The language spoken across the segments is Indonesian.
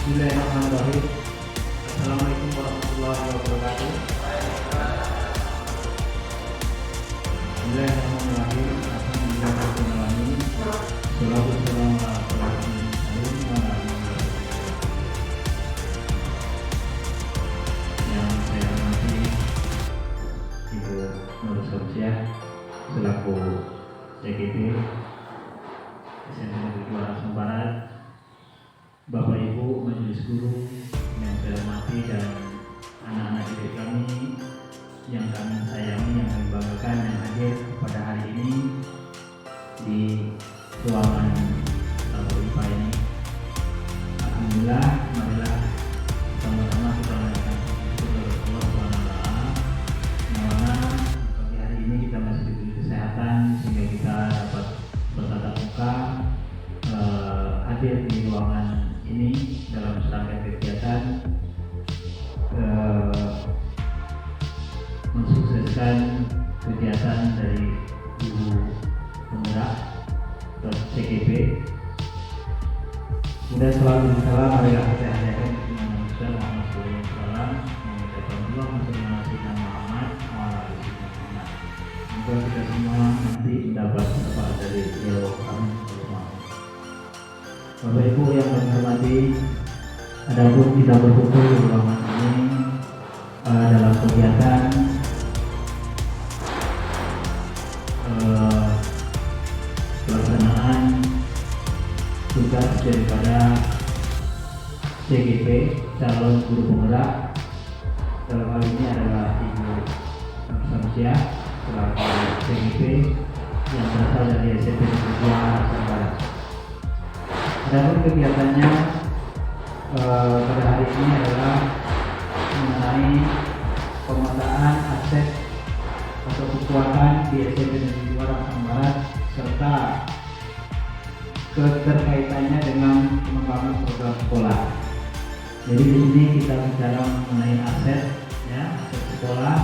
Bismillahirrahmanirrahim. Assalamualaikum warahmatullahi wabarakatuh. Bismillahirrahmanirrahim. Alhamdulillahirrahmanirrahim. Salatu wassalamu ala rasulillah. Yang saya hormati Ibu Nur Syamsiah selaku CGP SMP Negeri 2 Langsung Barat, Bapak Ibu Majelis Guru yang saya hormati dan anak-anak didik kami yang kami sayangi, yang kami banggakan yang hadir pada hari ini di ruangan Tabur IPA ini. Alhamdulillah, marilah sama-sama kita menaikkan puji kepada Allah SWT. Karena pagi hari ini kita masih diberi kesehatan sehingga kita dapat bertatap muka hadir di ruangan ini dalam serangkaian kegiatan mensukseskan kegiatan dari Ibu Penggerak CGP. Kemudian selalu salam marilah kita hadirkan dengan manusia Muhammad SAW, mengucapkan Allahumma sholli ala sayyidina Muhammad wa ala ali sayyidina Muhammad. Semoga kita semua nanti mendapat syafaat dari beliau. Amin. Bapak Ibu yang kami hormati, adapun kita berkumpul di ruangan ini dalam kegiatan pelaksanaan tugas daripada CGP calon guru penggerak. Dalam hal ini adalah Ibu Nur Syamsiah selaku CGP yang berasal dari SMP Negeri 2 Langsung Barat. Adapun kegiatannya pada hari ini adalah mengenai pemetaan aset atau kekuatan di SMP Negeri 2 Langsung Barat serta keterkaitannya dengan pengembangan program sekolah. Jadi di sini kita bicara mengenai aset, ya, aset sekolah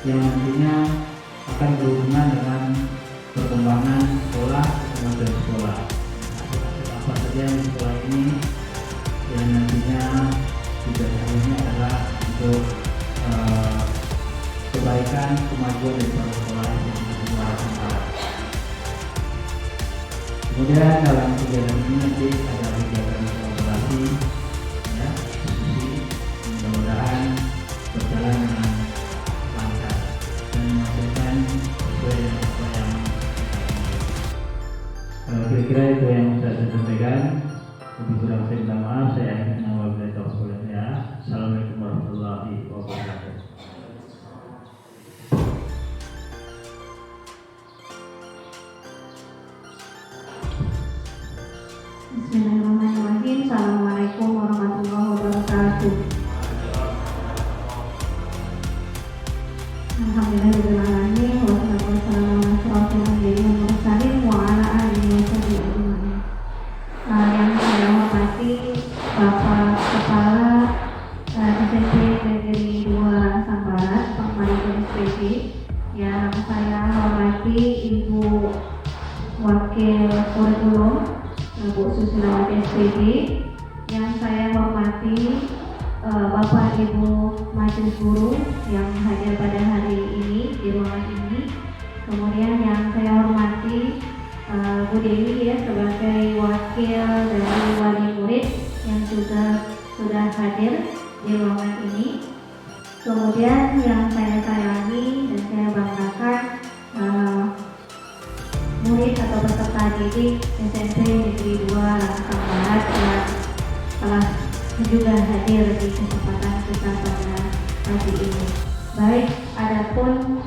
yang nantinya akan berhubungan dengan perkembangan sekolah, kemajuan sekolah. Apa saja di sekolah ini yang nantinya tujuannya adalah untuk kebaikan, kemajuan dari sekolah yang berkembang. Kemudian dalam kegiatan ini nanti ada kegiatan kolaborasi, ya, diskusi, mudah-mudahan berjalan dengan lancar dan menghasilkan sesuai dengan apa yang kira-kira itu yang bisa saya sampaikan. Lebih kurang saya minta maaf. Saya akhiri dengan wabillahi taufiq. Assalamualaikum warahmatullahi wabarakatuh. Bismillahirrahmanirrahim. Assalamualaikum warahmatullahi wabarakatuh. Alhamdulillahirrahmanirrahim. Wassalatu wassalamu ala asyrofil anbiya'i wal mursalin wa ala alihi wa sahbihi ajma'in. Yang saya hormati Bapak Kepala SMP Negeri 2 Langsung Barat, Pak Manajer SPD. Yang saya hormati Ibu Wakil Kurikulum Bu Susilawati SPD. Yang saya hormati Bapak Ibu Majelis Guru yang hadir pada hari ini di ruangan ini. Kemudian yang saya hormati Bu Dewi, ya, sebagai wakil dari wali murid yang juga sudah hadir di ruangan ini. Kemudian yang saya sayangi dan saya banggakan murid atau peserta didik SMP Negeri 2 Langsung Barat yang telah juga hadir di kesempatan kita pada pagi ini. Baik, adapun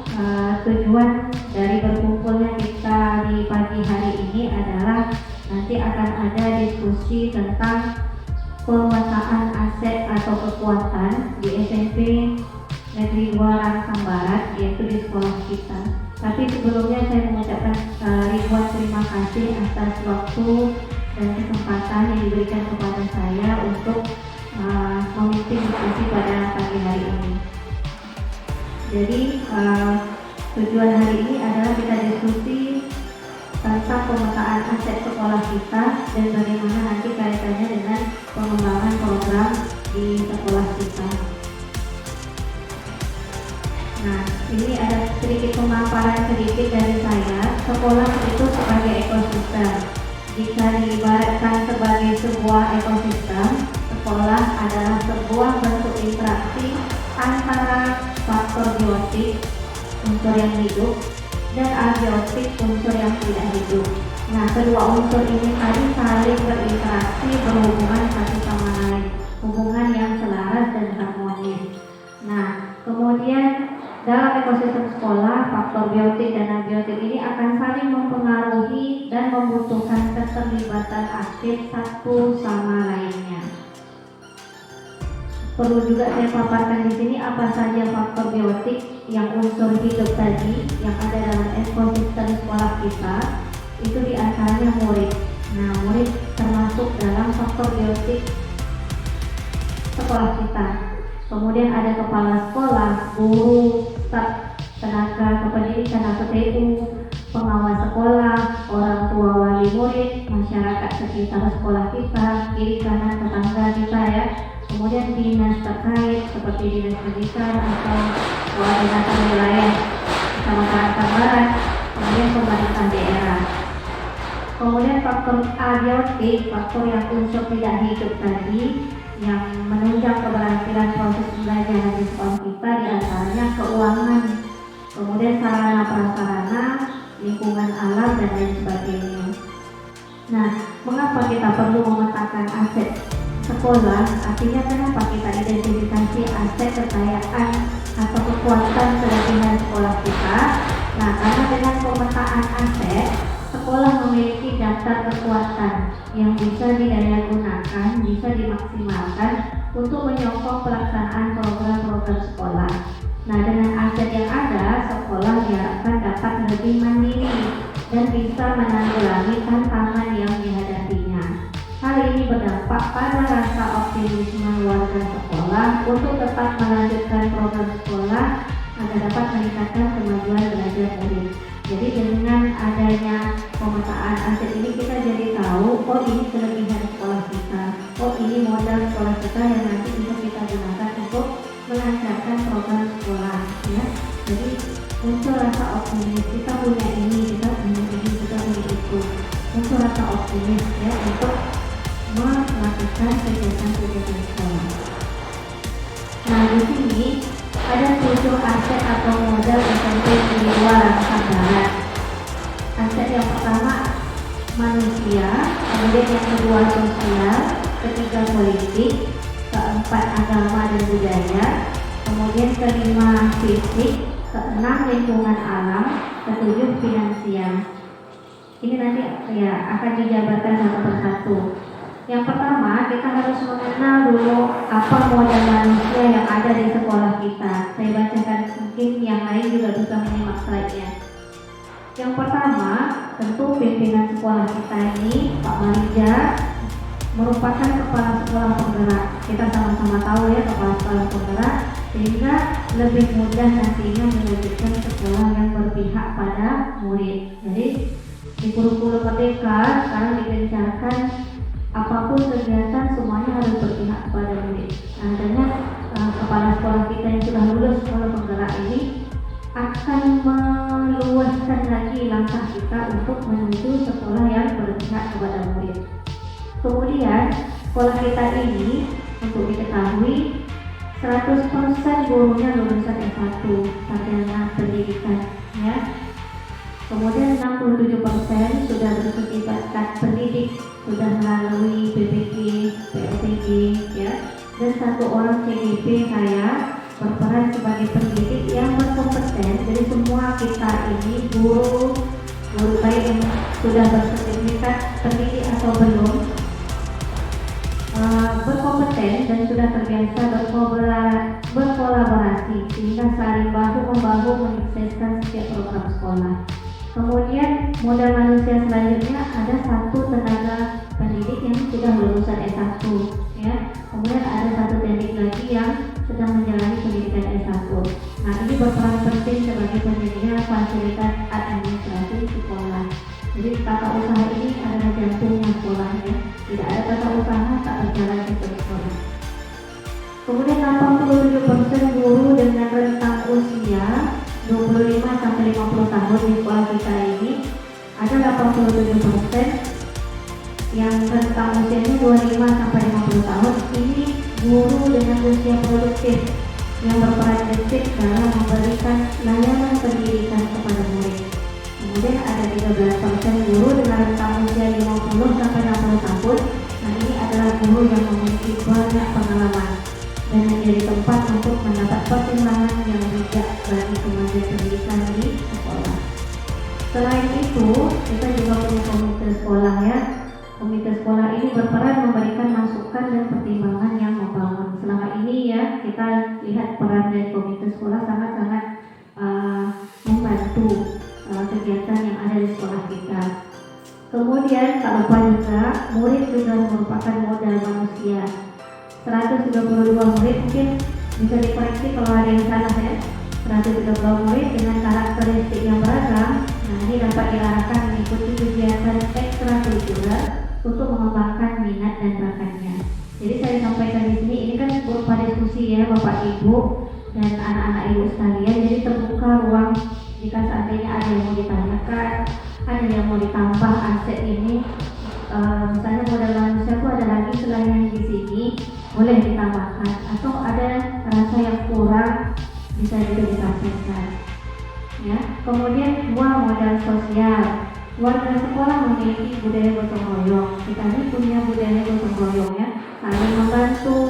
tujuan dari berkumpulnya kita di pagi hari ini adalah nanti akan ada diskusi tentang penguasaan aset atau kekuatan di SMP Negeri 2 Langsung Barat, yaitu di sekolah kita. Tapi sebelumnya saya mengucapkan ribuan terima kasih atas waktu dan kesempatan yang diberikan kepada saya untuk memimpin diskusi pada pagi hari ini. Jadi tujuan hari ini adalah kita diskusi tentang pemetaan aset sekolah kita dan bagaimana nanti kaitannya dengan pengembangan program di sekolah kita. Nah, ini ada sedikit pemaparan sedikit dari saya. Sekolah itu sebagai ekosistem. Jika diibaratkan sebagai sebuah ekosistem, sekolah adalah sebuah bentuk interaksi antara faktor biotik, unsur yang hidup, dan abiotik, unsur yang tidak hidup. Nah, kedua unsur ini tadi saling berinteraksi, berhubungan satu sama lain, hubungan yang selaras dan harmonis. Nah, kemudian dalam ekosistem sekolah, faktor biotik dan abiotik ini akan saling mempengaruhi dan membutuhkan keterlibatan aktif satu sama lainnya. Perlu juga saya paparkan di sini apa saja faktor biotik yang unsur hidup tadi yang ada dalam ekosistem sekolah kita. Itu diantaranya murid. Nah, murid termasuk dalam faktor biotik sekolah kita. Kemudian ada kepala sekolah, guru, staf, tenaga kependidikan atau TU, pengawas sekolah, orang tua wali murid, masyarakat sekitar sekolah kita, kiri kanan tetangga kita ya. Kemudian dinas terkait seperti dinas pendidikan atau koordinator wilayah Kecamatan Barat, kemudian pemerintah daerah. Kemudian faktor abiotik, faktor yang unsur tidak hidup tadi yang menunjang keberhasilan proses pembelajaran di sekolah kita, diantaranya keuangan, kemudian sarana prasarana, lingkungan alam dan lain sebagainya. Nah, mengapa kita perlu memetakan aset sekolah? Artinya kenapa kita identifikasi aset kekayaan atau kekuatan kelebihan sekolah kita? Nah, karena dengan pemetaan aset, sekolah memiliki daftar kekuatan yang bisa didayagunakan, bisa dimaksimalkan untuk menyokong pelaksanaan program-program sekolah. Nah, dengan aset yang ada, sekolah diharapkan dapat lebih mandiri dan bisa menanggulangi tantangan yang dihadapinya. Hal ini berdampak pada rasa optimisme warga sekolah untuk tetap melanjutkan program sekolah agar dapat meningkatkan kemajuan belajar murid. Jadi dengan adanya pemetaan aset ini kita jadi tahu, oh ini kelebihan sekolah kita, oh ini modal sekolah kita yang nanti bisa kita gunakan untuk melancarkan program sekolah ya. Jadi muncul rasa optimis, kita punya ini, kita punya ini, kita punya itu. Muncul rasa optimis ya untuk melakukan kegiatan-kegiatan sekolah. Nah, di sini ada 7 aset atau modal insentif di luar anggaran. Aset yang pertama manusia, kemudian yang kedua sosial, ketiga politik, keempat agama dan budaya, kemudian kelima fisik, keenam lingkungan alam, ketujuh finansial. Ini nanti ya akan dijabarkan satu persatu. Yang pertama, kita harus mengenal dulu apa modal manusia yang ada di sekolah kita. Saya bacakan, mungkin yang lain juga bisa menyimak slide-nya. Yang pertama, tentu pimpinan sekolah kita ini, Pak Marija, merupakan kepala sekolah penggerak. Kita sama-sama tahu ya, kepala sekolah penggerak, sehingga lebih mudah nantinya melanjutkan sekolah yang berpihak pada murid. Jadi di kurikulum Merdeka sekarang digencarkan apapun kegiatan semuanya harus berpihak kepada murid. Nah, dengan kepala sekolah kita yang sudah lulus sekolah penggerak ini akan meluaskan lagi langkah kita untuk menuju sekolah yang berpihak kepada murid. Kemudian sekolah kita ini untuk diketahui 100% gurunya lulusan S1 sarjana pendidikan ya. Kemudian 67% sudah bersertifikat pendidik, sudah melalui BPG, PLPG ya. Dan 1 orang CGP saya berperan sebagai pendidik yang berkompeten. Jadi semua kita ini guru baik yang sudah bersertifikat pendidik atau belum, berkompeten dan sudah terbiasa berkolaborasi sehingga saling bahu-membahu menyukseskan setiap program sekolah. Kemudian modal manusia selanjutnya ada 1 tenaga pendidik yang sudah lulusan S1 ya. Kemudian ada 1 teknik lagi yang sedang menjalani pendidikan S1. Nah, ini berperan penting sebagai penyedia fasilitas administrasi sekolah. Jadi tata usaha ini adalah jantungnya sekolah ya. Tidak ada tata usaha tak berjalan sistem sekolah. Kemudian 87% guru dengan rentang usia 25 sampai 50 tahun di sekolah kita ini. Ada 87% yang rentang usianya 25 sampai 50 tahun. Ini guru dengan usia produktif yang berperan penting dalam memberikan layanan pendidikan kepada murid. Kemudian ada 13% guru dengan rentang usia 50 sampai 60 tahun. Nah, ini adalah guru yang memiliki banyak pengalaman dan menjadi tempat untuk mendapat pertimbangan yang bijak bagi kemajuan pendidikan di sekolah. Selain itu, kita juga punya komite sekolah ya. Komite sekolah ini berperan memberikan masukan dan pertimbangan yang membangun. Selama ini ya, kita lihat peran dari komite sekolah sangat-sangat membantu kegiatan yang ada di sekolah kita. Kemudian tak lupa juga, murid juga merupakan modal manusia. 132 murid, mungkin bisa dikoreksi kalau ada yang salah ya. 132 murid dengan karakteristik yang beragam. Nah, ini dapat diarahkan mengikuti kegiatan ekstrakurikuler untuk mengembangkan minat dan bakatnya. Jadi saya sampaikan di sini, ini kan berupa diskusi ya Bapak Ibu dan anak-anak Ibu sekalian. Jadi terbuka ruang jika seandainya ada yang mau ditanyakan, ada yang mau ditambah aset ini. Misalnya modal manusia itu ada lagi selain yang di sini, boleh ditambahkan, atau ada rasa yang kurang bisa juga disampaikan. Ya. Kemudian modal sosial. Warga sekolah memiliki budaya gotong royong. Kita ini punya budaya gotong royong ya, saling membantu,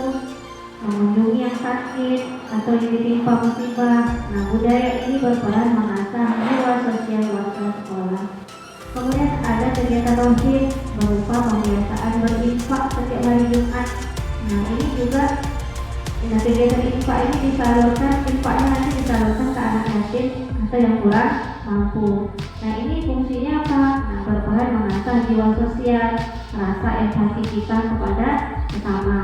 mengunjungi yang sakit atau yang ditimpa musibah. Nah, budaya ini berperan mengasah jiwa sosial warga sekolah. Kemudian ada kegiatan rohis berupa pembiasaan berinfak setiap hari Jumat. Nah, ini juga kegiatan infak ini infaknya nanti disalurkan ke anak yatim atau yang kurang mampu. Nah, ini fungsinya apa? Nah, berperan mengasah jiwa sosial, rasa empati kita kepada sesama.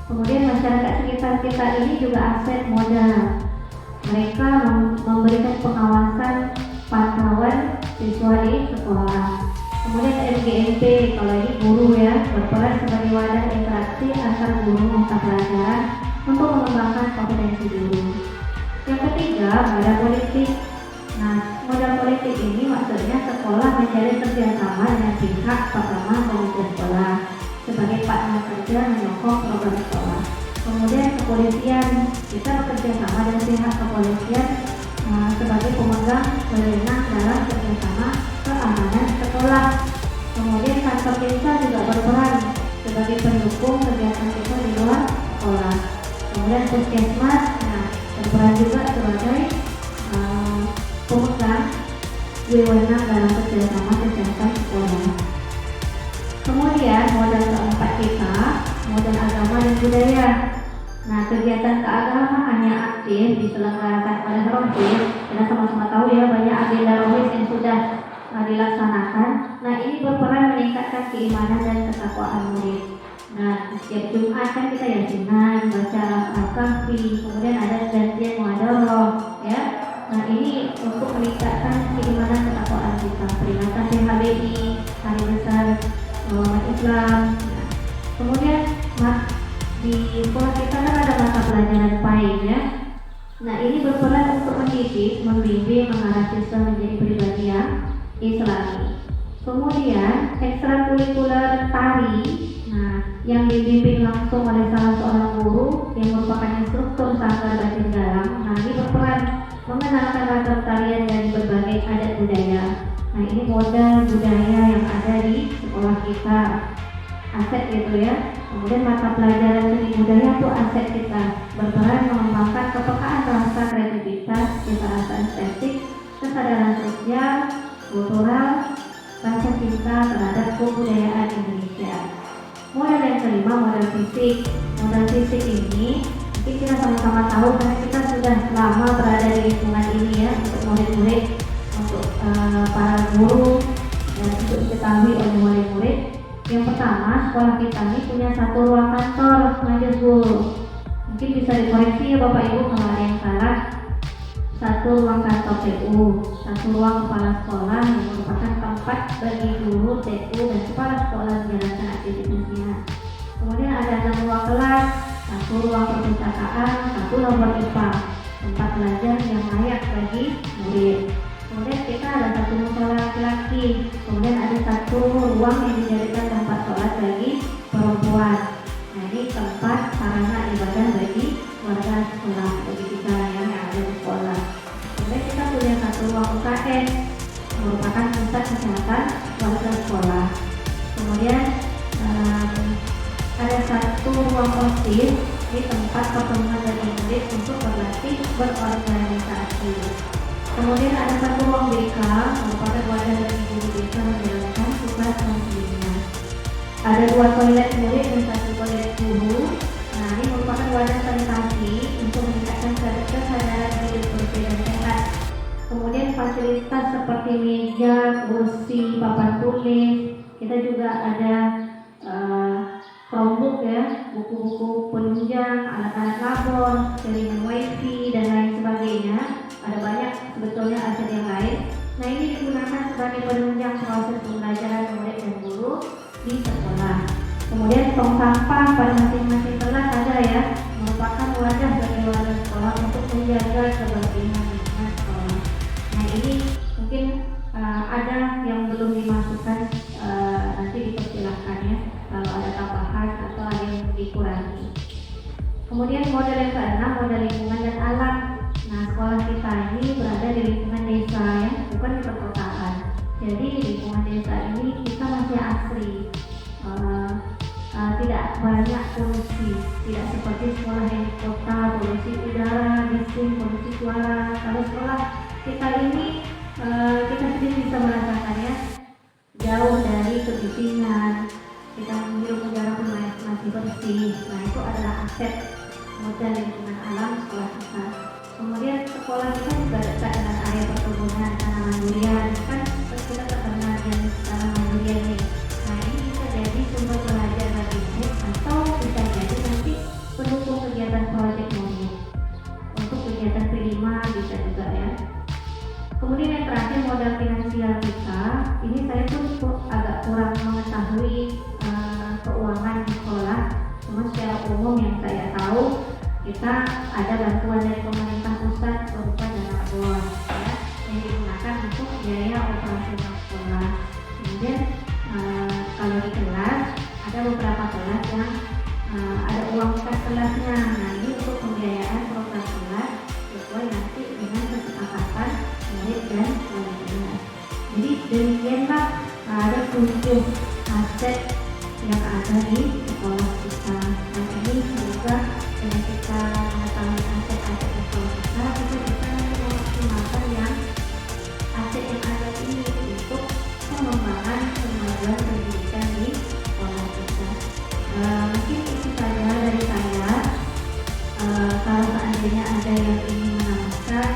Kemudian masyarakat sekitar kita ini juga aset modal. Mereka memberikan pengawasan, pantauan siswa di sekolah. Kemudian MGMP, kalau ini guru ya, berperan sebagai wadah interaksi antar guru mata pelajaran untuk mengembangkan kompetensi guru. Yang ketiga, modal politik. Nah, modal politik ini maksudnya sekolah menjalin kerjasama dengan pihak pertama komite sekolah sebagai partner kerja menyokong program sekolah. Kemudian kepolisian, kita bekerja sama dengan pihak kepolisian sebagai pemegang wewenang dalam kerjasama keamanan sekolah. Kemudian kantor desa juga berperan sebagai pendukung kegiatan kita di luar sekolah. Kemudian puskesmas, berperan juga sebagai pemegang wewenang dalam kerjasama kesehatan sekolah. Kemudian modal keempat kita, modal agama dan budaya. Nah, kegiatan keagamaan yang aktif diselenggarakan oleh rohis. Kita sama-sama tahu ya, banyak agenda rohis yang sudah dilaksanakan. Nah, ini berperan meningkatkan keimanan dan ketakwaan murid. Nah, setiap Jumat kan kita yasinan, baca Al-Kahfi, kemudian ada janjian muhadharah ya. Nah, ini untuk meningkatkan keimanan ketakwaan kita. Peringatan PHBI, Hari Besar Umat Islam. Nah, kemudian di sekolah kita kan ada mata pelajaran PAIN ya. Nah, ini berperan untuk mendidik, membimbing, mengarah siswa menjadi pribadi yang Islami. Kemudian ekstrakurikuler tari, yang dibimbing langsung oleh salah seorang guru yang merupakan instruktur Sanggar Batin Galang. Nah, ini berperan mengenalkan ragam tarian dari berbagai adat budaya. Nah, ini modal budaya yang ada di sekolah kita, aset gitu ya. Kemudian mata pelajaran seni budaya itu aset kita, berperan mengembangkan kepekaan rasa kreativitas, kecerdasan estetik, kesadaran sosial, kultural, rasa cinta terhadap kebudayaan Indonesia. Modal yang kelima, modal fisik. Modal fisik ini mungkin kita sama-sama tahu karena kita sudah lama berada di lingkungan ini ya, untuk murid-murid, untuk para guru, dan untuk diketahui oleh murid-murid. Yang pertama, sekolah kita ini punya satu ruang kantor majelis guru. Mungkin bisa dikoreksi ya Bapak Ibu kalau ada yang salah. satu ruang kantor TU, satu ruang kepala sekolah yang merupakan tempat bagi guru, TU, dan kepala sekolah menjalankan aktivitasnya. Kemudian ada 6 ruang kelas, satu ruang perpustakaan, satu labor IPA, tempat belajar yang layak bagi murid. Kemudian kita ada satu musola laki-laki, kemudian ada satu ruang yang dijadikan tempat sholat bagi perempuan. Nah, ini tempat sarana ibadah bagi warga sekolah, bagi kita yang ada di sekolah. Kemudian kita punya satu ruang UKS, merupakan pusat kesehatan warga sekolah. Kemudian ada satu ruang OSIS, di tempat pertemuan bagi murid untuk berlatih berorganisasi. Kemudian ada satu ruang BK, merupakan wadah bagi guru BK menjalankan tugas nantinya. Ada 2 toilet murid dan 1 toilet guru. Nah, ini merupakan wadah sanitasi untuk meningkatkan kesadaran hidup bersih dan sehat. Kemudian fasilitas seperti meja, kursi, papan tulis. Kita juga ada Chromebook ya, buku-buku penunjang, alat-alat labor, jaringan wifi dan lain sebagainya. Ada banyak sebetulnya aset yang lain. Nah, ini digunakan sebagai penunjang proses pembelajaran murid dan guru di sekolah. Kemudian tong sampah pada masing-masing kelas ada ya, merupakan wadah bagi warga sekolah untuk menjaga kebersihan lingkungan sekolah. Nah, ini mungkin ada yang belum dimasukkan, nanti dipersilahkan ya kalau ada tambahan atau ada yang dikurangi. Kemudian model yang ke-6, model lingkungan dan alam. Nah, sekolah kita ini berada di lingkungan desa ya, bukan di perkotaan. Jadi di lingkungan desa ini kita masih asri, tidak banyak polusi, tidak seperti sekolah yang di kota, polusi udara, bising, polusi suara. Kalau sekolah kita ini kita sendiri bisa merasakannya, jauh dari kebisingan, kita menghirup udara pun masih bersih. Nah, itu adalah aset modal lingkungan alam sekolah kita. Kemudian sekolah kita juga dekat dengan area perkebunan tanaman durian, kan kita terkenal dengan tanaman durian nih. Nah, ini bisa jadi sumber belajar bagi murid atau bisa jadi nanti pendukung kegiatan proyek murid. Untuk kegiatan P5 bisa juga ya. Kemudian yang terakhir modal finansial kita, ini saya pun agak kurang mengetahui keuangan di sekolah. Cuma secara umum yang saya tahu, kita ada bantuan dari pemerintah pusat berupa dana bor ya, yang digunakan untuk biaya operasional sekolah. Kemudian kalau di kelas ada beberapa kelas yang ada uang kas kelasnya. Nah, ini untuk pembiayaan program kelas sesuai nanti dengan kesepakatan murid dan wali kelas. Jadi demikianlah ada 7 aset yang ada di sekolah kita. Dan ini semoga dengan kita mengetahui aset-aset di sekolah kita bisa memaksimalkan yang aset yang ada ini untuk pengembangan kemajuan pendidikan di sekolah kita. Mungkin itu saja dari saya. Kalau seandainya ada yang ingin menambahkan,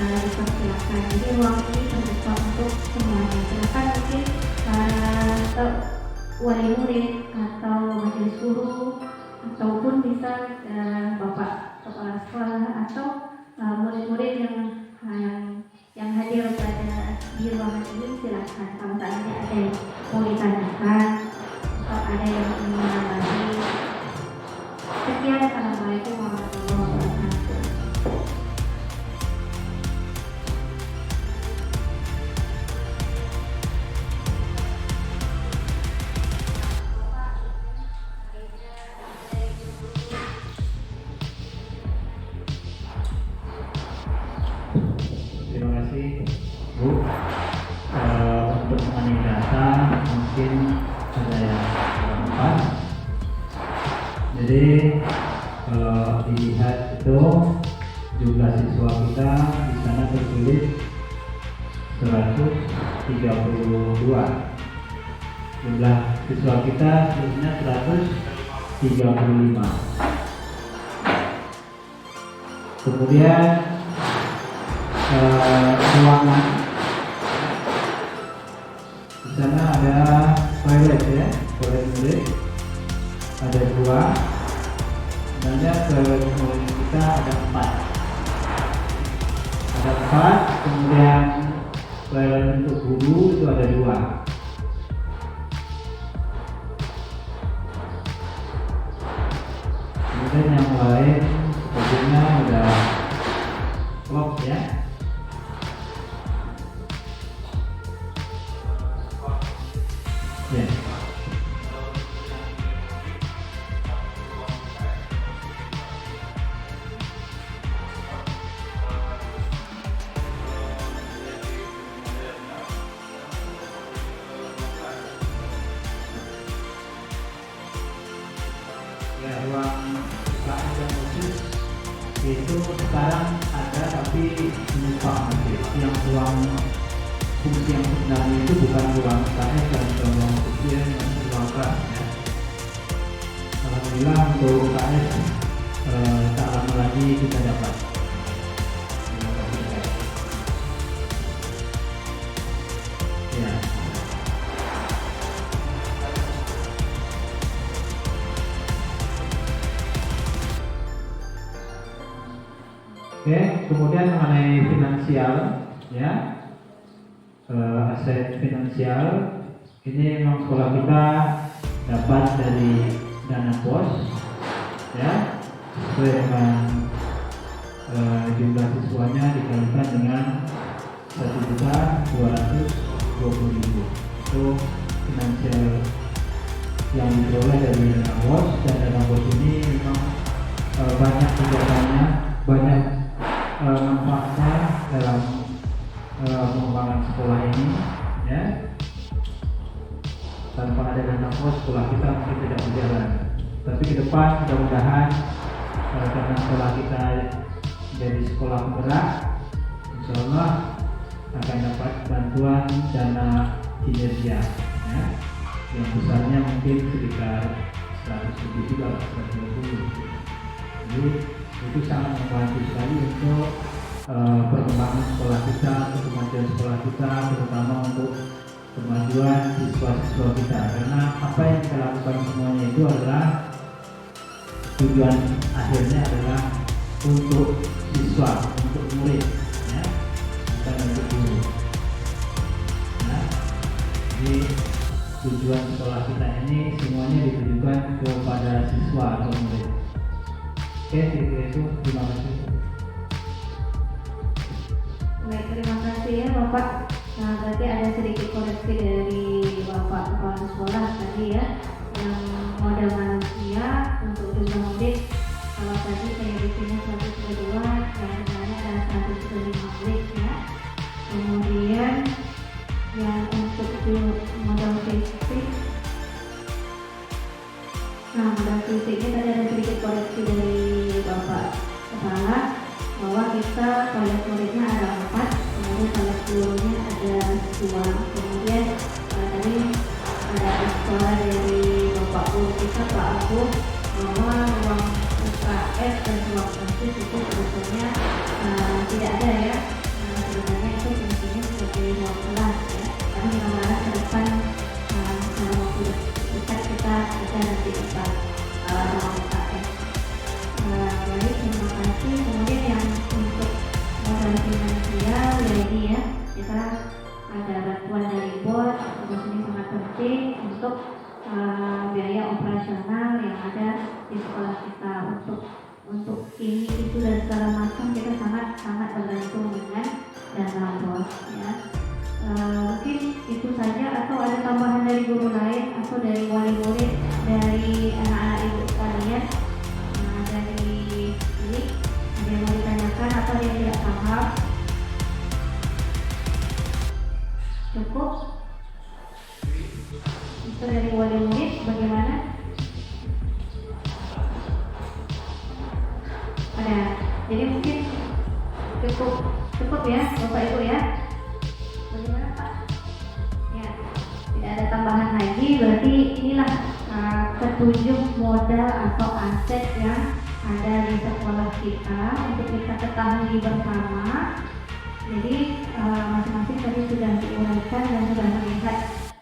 dipersilakan. Jadi ruang ini terbuka untuk semuanya. Silakan mungkin wali murid atau majelis guru ataupun bisa bapak kepala sekolah atau murid-murid yang hadir pada di ruangan ini, silakan. Kalau seandainya ada yang mau ditanyakan atau ada yang ingin menambahi. Sekian, assalamualaikum warahmatullahi wabarakatuh. Terima kasih Bu. Untuk mengenai data mungkin ada yang kurang pas. Jadi dilihat itu jumlah siswa kita di sana tertulis 132. Jumlah siswa kita sebenarnya 135. Kemudian ruangan di sana ada toilet ya, toilet murid ada 2. Sebenarnya toilet murid kita ada 4. ada 4, kemudian pelayanan untuk guru itu ada 2. Kemudian yang lain sepertinya udah klop ya. Ya. Ya, ruang UKM dan khusus itu sekarang ada tapi menumpang nanti. Yang ruang fungsi yang sebenarnya itu bukan ruang UKM dan ruang khusus yang ruang kelas ya. Alhamdulillah untuk UKM tak lama lagi kita dapat. Ya. Oke, kemudian mengenai finansial, ya, aset finansial ini memang sekolah kita dapat dari dana pos, ya, sesuai dengan jumlah siswanya dikalikan dengan 1.220.000 itu finansial yang diperoleh dari dana pos, dan dana pos ini memang banyak kegiatannya, banyak manfaatnya dalam pengembangan sekolah ini ya. Tanpa ada dana pos sekolah kita mungkin tidak berjalan, tapi ke depan mudah-mudahan karena sekolah kita jadi sekolah penggerak, insya Allah akan dapat bantuan dana kinerja ya, yang besarnya mungkin sekitar 100 lebih juga, 120. Jadi itu sangat membantu sekali untuk perkembangan sekolah kita, untuk kemajuan sekolah kita, terutama untuk kemajuan siswa-siswa kita. Karena apa yang kita lakukan semuanya itu adalah tujuan akhirnya adalah untuk siswa, untuk murid, ya, bukan untuk guru. Nah, jadi tujuan sekolah kita ini semuanya ditujukan kepada siswa atau murid. Oke, itu terima kasih. Baik, terima kasih ya Bapak. Nah, berarti ada sedikit koreksi dari Bapak Kepala Sekolah tadi ya, yang model manusia untuk jumlah murid. Kalau tadi saya di sini 102, yang sebenarnya ada 105 murid ya. Kemudian yang untuk model fisik, nah model fisiknya tadi ada sedikit koreksi dari Bapak Kepala, bahwa kita toilet muridnya ada 4, kemudian toilet gurunya ada 2. Kemudian tadi ada suara dari Bapak Guru kita, Pak Abu, bahwa ruang UKS dan ruang khusus itu sebetulnya tidak ada ya. Sebenarnya itu fungsinya sebagai ruang kelas ya. Tapi mudah-mudahan ke depan dalam waktu dekat kita bisa nanti dapat ruang UKS. Baik, terima kasih. Kemudian yang untuk modal finansial jadi ya, kita ada bantuan dari BOS, terus ini sangat penting untuk biaya operasional yang ada di sekolah kita, untuk ini itu dan segala macam kita sangat tergantung dengan dana BOS ya. Mungkin itu saja, atau ada tambahan dari guru lain atau dari wali murid, dari anak-anak ibu sekalian, dari ini ada yang mau ditanyakan atau yang tidak paham? Cukup? Itu dari wali murid bagaimana? Ada. Jadi mungkin cukup ya Bapak Ibu ya. Bagaimana Pak? Ya, tidak ada tambahan lagi. Berarti inilah ketujuh modal atau aset yang ada di sekolah kita untuk kita ketahui bersama. Jadi masing-masing tadi sudah diuraikan dan sudah melihat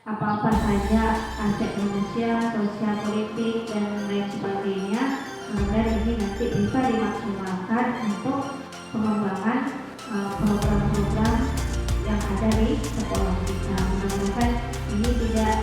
apa-apa saja aset manusia, sosial, politik dan lain sebagainya. Kemudian ini nanti bisa dimaksimalkan untuk pengembangan program-program yang ada di sekolah kita. Mudah-mudahan ini tidak